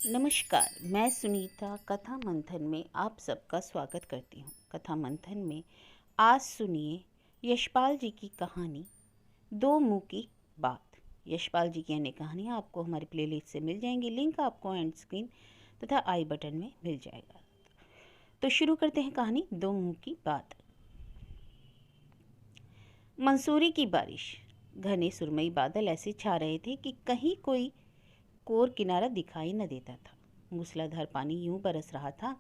नमस्कार, मैं सुनीता कथा मंथन में आप सबका स्वागत करती हूँ। कथा मंथन में आज सुनिए यशपाल जी की कहानी दो मुंह की बात। यशपाल जी की अन्य कहानियाँ आपको हमारी प्लेलिस्ट से मिल जाएंगी। लिंक आपको एंड स्क्रीन तथा आई बटन में मिल जाएगा। तो शुरू करते हैं कहानी दो मुंह की बात। मंसूरी की बारिश, घने सुरमई बादल ऐसे छा रहे थे कि कहीं कोई कोर किनारा दिखाई न देता था। मूसलाधार पानी यूं बरस रहा था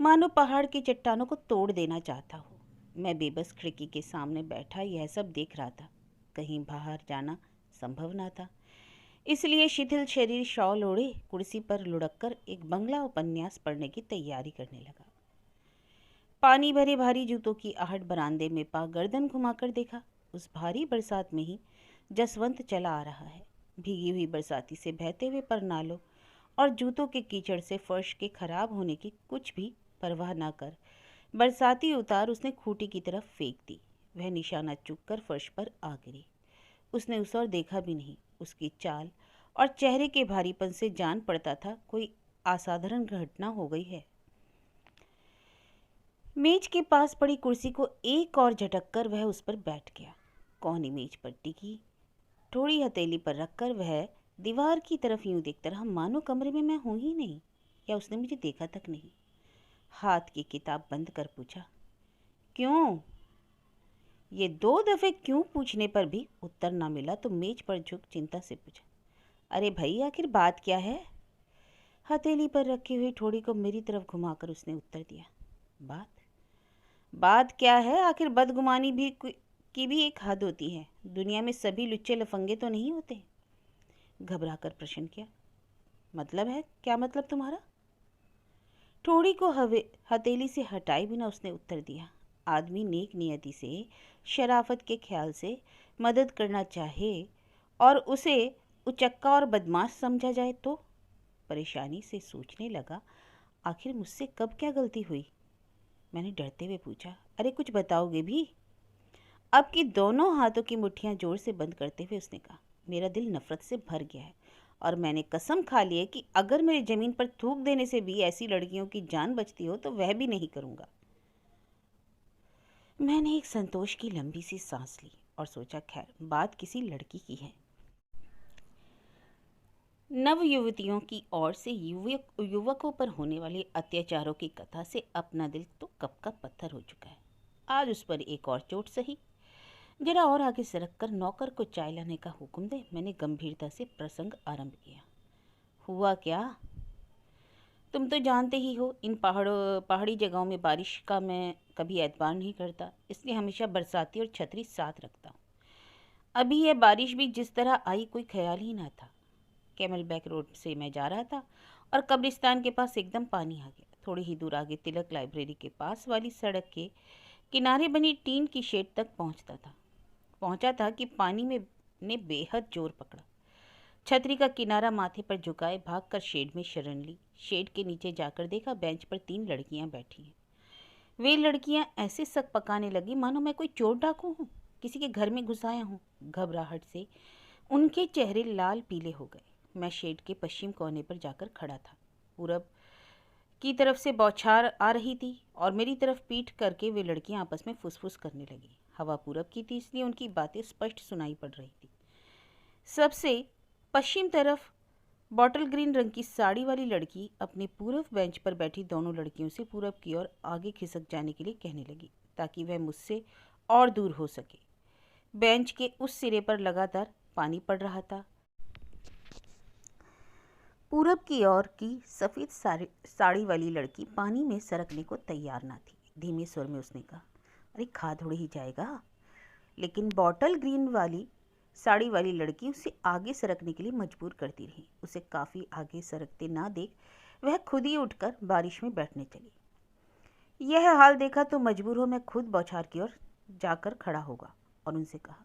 मानो पहाड़ की चट्टानों को तोड़ देना चाहता हो। मैं बेबस खिड़की के सामने बैठा यह सब देख रहा था। कहीं बाहर जाना संभव न था, इसलिए शिथिल शरीर शॉल ओढ़े कुर्सी पर लुढ़क कर एक बंगला उपन्यास पढ़ने की तैयारी करने लगा। पानी भरे भारी जूतों की आहट बरामदे में पा गर्दन घुमाकर देखा। उस भारी बरसात में ही जसवंत चला आ रहा है। भीगी हुई बरसाती से बहते हुए परनालों और जूतों के कीचड़ से फर्श के खराब होने की कुछ भी परवाह न कर बरसाती उतार उसने खूंटी की तरफ फेंक दी। वह निशाना चूक कर फर्श पर आ गिरी। उसने उस और देखा भी नहीं। उसकी चाल और चेहरे के भारीपन से जान पड़ता था कोई असाधारण घटना हो गई है। मेज के पास पड़ी कुर्सी को एक और झटक कर वह उस पर बैठ गया। कोहनी मेज पर टिकी थोड़ी हथेली पर रखकर वह दीवार की तरफ यूं देखता रहा मानो कमरे में मैं हूं ही नहीं, या उसने मुझे देखा तक नहीं। हाथ की किताब बंद कर पूछा, क्यों? ये दो दफे क्यों पूछने पर भी उत्तर ना मिला तो मेज पर झुक चिंता से पूछा, अरे भाई आखिर बात क्या है? हथेली पर रखी हुई ठोड़ी को मेरी तरफ घुमाकर उसने उत्तर दिया, बात बात क्या है? आखिर बदगुमानी भी की भी एक हद होती है। दुनिया में सभी लुच्चे लफंगे तो नहीं होते। घबरा कर प्रश्न किया, मतलब है क्या? मतलब तुम्हारा? ठोड़ी को हथेली से हटाए बिना उसने उत्तर दिया, आदमी नेक नियति से शराफत के ख्याल से मदद करना चाहे और उसे उचक्का और बदमाश समझा जाए तो? परेशानी से सोचने लगा, आखिर मुझसे कब क्या गलती हुई? मैंने डरते हुए पूछा, अरे कुछ बताओगे भी? अब की दोनों हाथों की मुट्ठियां जोर से बंद करते हुए उसने कहा, मेरा दिल नफरत से भर गया है और मैंने कसम खा ली है कि अगर मेरी जमीन पर थूक देने से भी ऐसी लड़कियों की जान बचती हो तो वह भी नहीं करूंगा। मैंने एक संतोष की लंबी सी सांस ली और सोचा, खैर बात किसी लड़की की है। नव युवतियों की ओर से युवकों पर होने वाले अत्याचारों की कथा से अपना दिल तो कब का पत्थर हो चुका है। आज उस पर एक और चोट सही। जरा और आगे सरक कर नौकर को चाय लाने का हुक्म दे, मैंने गंभीरता से प्रसंग आरंभ किया। हुआ क्या? तुम तो जानते ही हो, इन पहाड़ी जगहों में बारिश का मैं कभी एतबार नहीं करता, इसलिए हमेशा बरसाती और छतरी साथ रखता हूँ। अभी यह बारिश भी जिस तरह आई कोई ख्याल ही ना था। कैमल बैक रोड से मैं जा रहा था और कब्रिस्तान के पास एकदम पानी आ गया। थोड़ी ही दूर आगे तिलक लाइब्रेरी के पास वाली सड़क के किनारे बनी टीन की शेड तक पहुंचा था कि पानी में ने बेहद जोर पकड़ा। छतरी का किनारा माथे पर झुकाए भागकर शेड में शरण ली। शेड के नीचे जाकर देखा, बेंच पर 3 लड़कियां बैठी हैं। वे लड़कियां ऐसे सक पकाने लगी मानो मैं कोई चोर डाकू हूँ, किसी के घर में घुस आया हूँ। घबराहट से उनके चेहरे लाल पीले हो गए। मैं शेड के पश्चिम कोने पर जाकर खड़ा था। पूरब की तरफ से बौछार आ रही थी और मेरी तरफ पीठ करके वे लड़कियां आपस में फुसफुस करने लगी। हवा पूरब की थी, इसलिए उनकी बातें स्पष्ट सुनाई पड़ रही थी। सबसे पश्चिम तरफ बॉटल ग्रीन रंग की साड़ी वाली लड़की अपने पूरब बेंच पर बैठी दोनों लड़कियों से पूरब की ओर आगे खिसक जाने के लिए कहने लगी, ताकि वह मुझसे और दूर हो सके। बेंच के उस सिरे पर लगातार पानी पड़ रहा था। पूरब की ओर की सफ़ेद साड़ी वाली लड़की पानी में सरकने को तैयार ना थी। धीमे स्वर में उसने कहा, अरे खा थोड़ी ही जाएगा। लेकिन बॉटल ग्रीन वाली साड़ी वाली लड़की उसे आगे सरकने के लिए मजबूर करती रही। उसे काफ़ी आगे सरकते ना देख वह खुद ही उठकर बारिश में बैठने चली। यह हाल देखा तो मजबूर हो मैं खुद बौछार की ओर जाकर खड़ा होगा और उनसे कहा,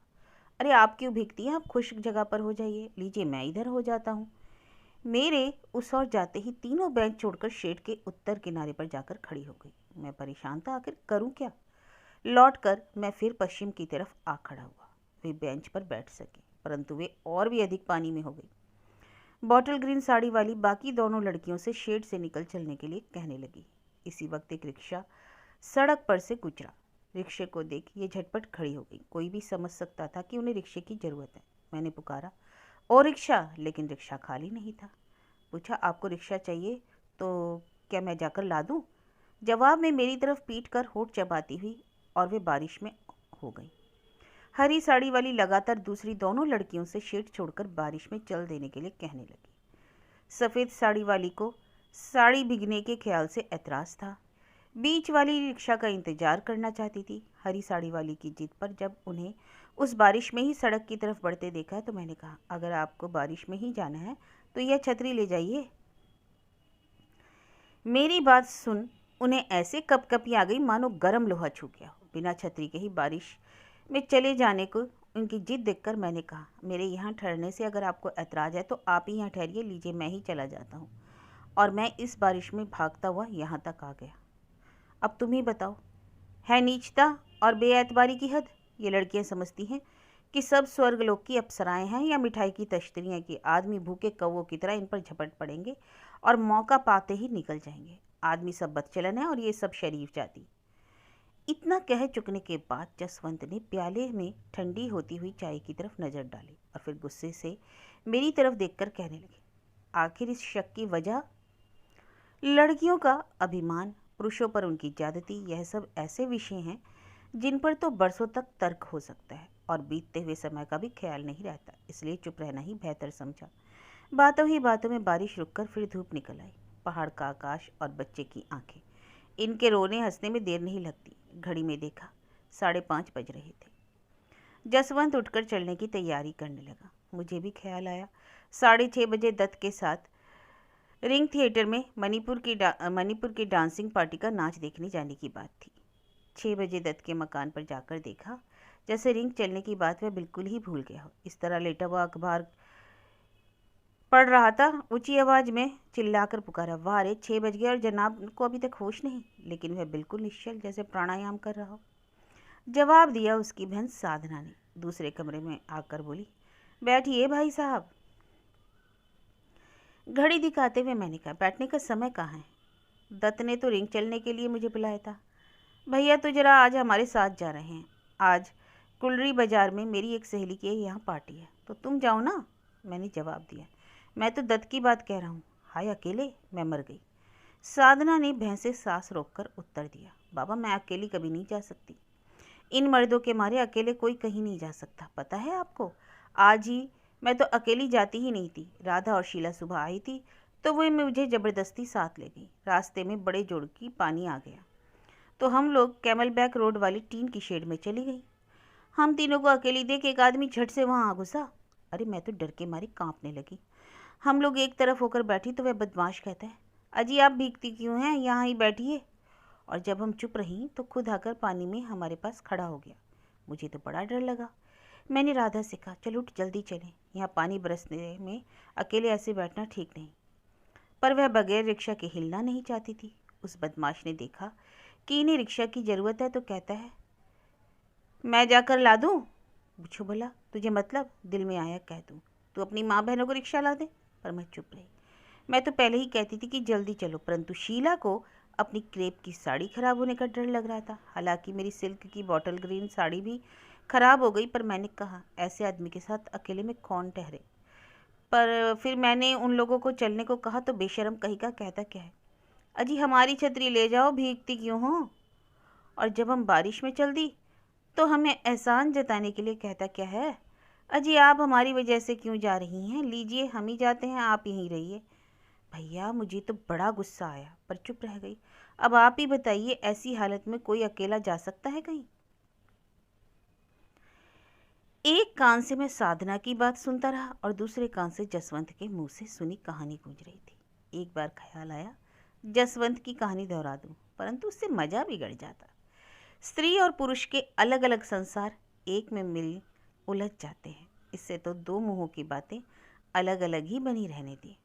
अरे आप क्यों भीगती हैं? आप खुश्क जगह पर हो जाइए। लीजिए मैं इधर हो जाता हूँ। मेरे उस ओर जाते ही तीनों बेंच छोड़कर शेड के उत्तर किनारे पर जाकर खड़ी हो गई। मैं परेशान था, आखिर करूं क्या। लौटकर मैं फिर पश्चिम की तरफ आ खड़ा हुआ। वे बेंच पर बैठ सके, परंतु वे और भी अधिक पानी में हो गई। बॉटल ग्रीन साड़ी वाली बाकी दोनों लड़कियों से शेड से निकल चलने के लिए कहने लगी। इसी वक्त एक रिक्शा सड़क पर से गुजरा। रिक्शे को देख ये झटपट खड़ी हो गई। कोई भी समझ सकता था कि उन्हें रिक्शे की ज़रूरत है। मैंने पुकारा, और रिक्शा, लेकिन रिक्शा खाली नहीं था। पूछा, आपको रिक्शा चाहिए तो क्या मैं जाकर ला दूं? जवाब में मेरी तरफ पीट कर होठ चबाती हुई और वे बारिश में हो गई। हरी साड़ी वाली लगातार दूसरी दोनों लड़कियों से शेड छोड़कर बारिश में चल देने के लिए कहने लगी। सफ़ेद साड़ी वाली को साड़ी भीगने के ख्याल से ऐतराज़ था। बीच वाली रिक्शा का इंतजार करना चाहती थी। हरी साड़ी वाली की जिद पर जब उन्हें उस बारिश में ही सड़क की तरफ बढ़ते देखा तो मैंने कहा, अगर आपको बारिश में ही जाना है तो यह छतरी ले जाइए। मेरी बात सुन उन्हें ऐसे कपकपी आ गई मानो गर्म लोहा छू गया हो। बिना छतरी के ही बारिश में चले जाने को उनकी जिद देखकर मैंने कहा, मेरे यहाँ ठहरने से अगर आपको ऐतराज़ है तो आप ही यहाँ ठहरिए, लीजिए मैं ही चला जाता हूँ। और मैं इस बारिश में भागता हुआ यहाँ तक आ गया। अब तुम ही बताओ, है नीचता और बेएतबारी की हद? ये लड़कियाँ समझती हैं कि सब स्वर्गलोक की अप्सराएं हैं या मिठाई की तश्तरियाँ कि आदमी भूखे कौवों की तरह इन पर झपट पड़ेंगे और मौका पाते ही निकल जाएंगे। आदमी सब बदचलन है और ये सब शरीफ जाति। इतना कह चुकने के बाद जसवंत ने प्याले में ठंडी होती हुई चाय की तरफ नज़र डाली और फिर गुस्से से मेरी तरफ देखकर कहने लगे, आखिर इस शक की वजह? लड़कियों का अभिमान, पुरुषों पर उनकी ज्यादती, यह सब ऐसे विषय हैं जिन पर तो बरसों तक तर्क हो सकता है और बीतते हुए समय का भी ख्याल नहीं रहता। इसलिए चुप रहना ही बेहतर समझा। बातों ही बातों में बारिश रुककर फिर धूप निकल आई। पहाड़ का आकाश और बच्चे की आंखें, इनके रोने हंसने में देर नहीं लगती। घड़ी में देखा 5:30 बज रहे थे। जसवंत उठकर चलने की तैयारी करने लगा। मुझे भी ख्याल आया 6:30 बजे दत्त के साथ रिंग थिएटर में मणिपुर की डांसिंग पार्टी का नाच देखने जाने की बात थी। 6 बजे दत्त के मकान पर जाकर देखा, जैसे रिंग चलने की बात वह बिल्कुल ही भूल गया हो। इस तरह लेटा हुआ अखबार पढ़ रहा था। ऊंची आवाज़ में चिल्लाकर पुकारा, वाह रे, 6 बज गए और जनाब को अभी तक होश नहीं। लेकिन वह बिल्कुल निश्चल, जैसे प्राणायाम कर रहा हो। जवाब दिया उसकी बहन साधना ने। दूसरे कमरे में आकर बोली, बैठिए भाई साहब। घड़ी दिखाते हुए मैंने कहा, बैठने का समय कहाँ है? दत्त ने तो रिंग चलने के लिए मुझे बुलाया था। भैया तो जरा आज हमारे साथ जा रहे हैं। आज कुलरी बाजार में मेरी एक सहेली की यहाँ पार्टी है, तो तुम जाओ ना। मैंने जवाब दिया, मैं तो दत्त की बात कह रहा हूँ। हाय अकेले, मैं मर गई। साधना ने भैंसे सांस रोककर उत्तर दिया, बाबा मैं अकेली कभी नहीं जा सकती। इन मर्दों के मारे अकेले कोई कहीं नहीं जा सकता, पता है आपको। आज ही मैं तो अकेली जाती ही नहीं थी। राधा और शीला सुबह आई थी तो वे मुझे ज़बरदस्ती साथ ले गई। रास्ते में बड़े जोड़ की पानी आ गया तो हम लोग कैमल बैक रोड वाली टीन की शेड में चली गई। हम तीनों को अकेली देख एक आदमी झट से वहाँ आ घुसा। अरे मैं तो डर के मारी कांपने लगी। हम लोग एक तरफ होकर बैठी तो वह बदमाश कहता है, अजी आप भीगती क्यों हैं, यहाँ ही बैठिए। और जब हम चुप रहीं तो खुद आकर पानी में हमारे पास खड़ा हो गया। मुझे तो बड़ा डर लगा। मैंने राधा से कहा, चलो उठ जल्दी चलें, यहाँ पानी बरसने में अकेले ऐसे बैठना ठीक नहीं। पर वह बगैर रिक्शा के हिलना नहीं चाहती थी। उस बदमाश ने देखा कि इन्हें रिक्शा की ज़रूरत है तो कहता है, मैं जाकर ला दूँ? पूछो भला, तुझे मतलब? दिल में आया कह दूँ, तू अपनी माँ बहनों को रिक्शा ला दे। पर मैं चुप रही। मैं तो पहले ही कहती थी कि जल्दी चलो, परंतु शीला को अपनी क्रेप की साड़ी खराब होने का डर लग रहा था। हालांकि मेरी सिल्क की बॉटल ग्रीन साड़ी भी खराब हो गई, पर मैंने कहा ऐसे आदमी के साथ अकेले में कौन ठहरे। पर फिर मैंने उन लोगों को चलने को कहा तो बेशर्म कहीं का कहता क्या है, अजी हमारी छतरी ले जाओ, भीगती क्यों हो। और जब हम बारिश में चल दी तो हमें एहसान जताने के लिए कहता क्या है, अजी आप हमारी वजह से क्यों जा रही हैं, लीजिए हम ही जाते हैं, आप यहीं रहिए। भैया मुझे तो बड़ा गुस्सा आया पर चुप रह गई। अब आप ही बताइए, ऐसी हालत में कोई अकेला जा सकता है कहीं? एक कान से मैं साधना की बात सुनता रहा और दूसरे कान से जसवंत के मुंह से सुनी कहानी गूंज रही थी। एक बार ख्याल आया जसवंत की कहानी दोहरा दूं, परंतु उससे मजा बिगड़ जाता। स्त्री और पुरुष के अलग अलग संसार एक में मिल उलझ जाते हैं। इससे तो दो मुंहों की बातें अलग अलग ही बनी रहने दी।